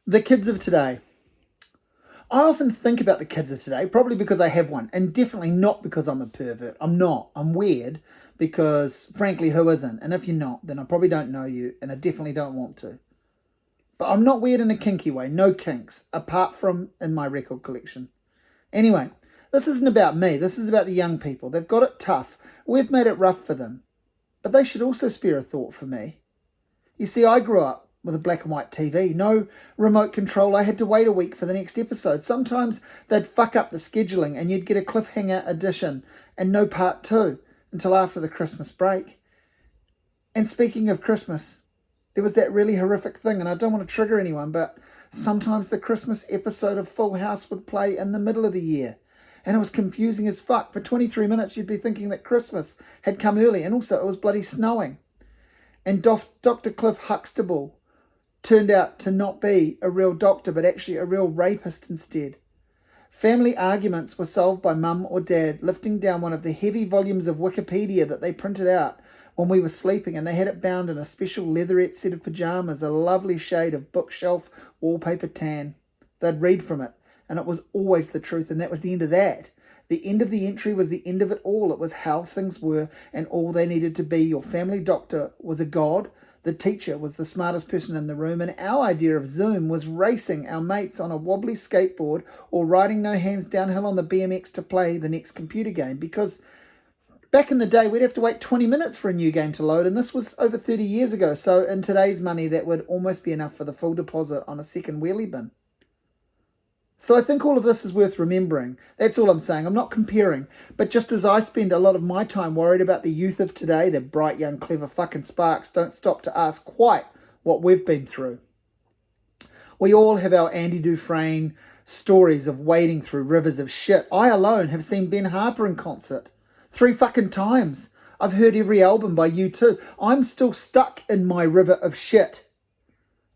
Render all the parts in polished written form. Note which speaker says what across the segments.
Speaker 1: The kids of today. I often think about the kids of today, probably because I have one, and definitely not because I'm a pervert. I'm not. I'm weird because, frankly, who isn't? And if you're not, then I probably don't know you, and I definitely don't want to. But I'm not weird in a kinky way. No kinks, apart from in my record collection. Anyway, this isn't about me. This is about the young people. They've got it tough. We've made it rough for them. But they should also spare a thought for me. You see, I grew up with a black and white TV, no remote control. I had to wait a week for the next episode. Sometimes they'd fuck up the scheduling and you'd get a cliffhanger edition and no part two until after the Christmas break. And speaking of Christmas, there was that really horrific thing, and I don't want to trigger anyone, but sometimes the Christmas episode of Full House would play in the middle of the year. And it was confusing as fuck. For 23 minutes, you'd be thinking that Christmas had come early, and also it was bloody snowing. And Dr. Cliff Huxtable turned out to not be a real doctor, but actually a real rapist instead. Family arguments were solved by mum or dad lifting down one of the heavy volumes of Wikipedia that they printed out when we were sleeping, and they had it bound in a special leatherette set of pyjamas, a lovely shade of bookshelf wallpaper tan. They'd read from it, and it was always the truth, and that was the end of that. The end of the entry was the end of it all. It was how things were and all they needed to be. Your family doctor was a god. The teacher was the smartest person in the room, and our idea of Zoom was racing our mates on a wobbly skateboard or riding no hands downhill on the BMX to play the next computer game, because back in the day we'd have to wait 20 minutes for a new game to load, and this was over 30 years ago, so in today's money that would almost be enough for the full deposit on a second wheelie bin. So I think all of this is worth remembering. That's all I'm saying. I'm not comparing. But just as I spend a lot of my time worried about the youth of today, the bright, young, clever fucking sparks don't stop to ask quite what we've been through. We all have our Andy Dufresne stories of wading through rivers of shit. I alone have seen Ben Harper in concert 3 fucking times. I've heard every album by U2. I'm still stuck in my river of shit.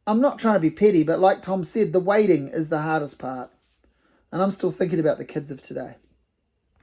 Speaker 1: I'm not trying to be petty, but like Tom said, the waiting is the hardest part. And I'm still thinking about the kids of today.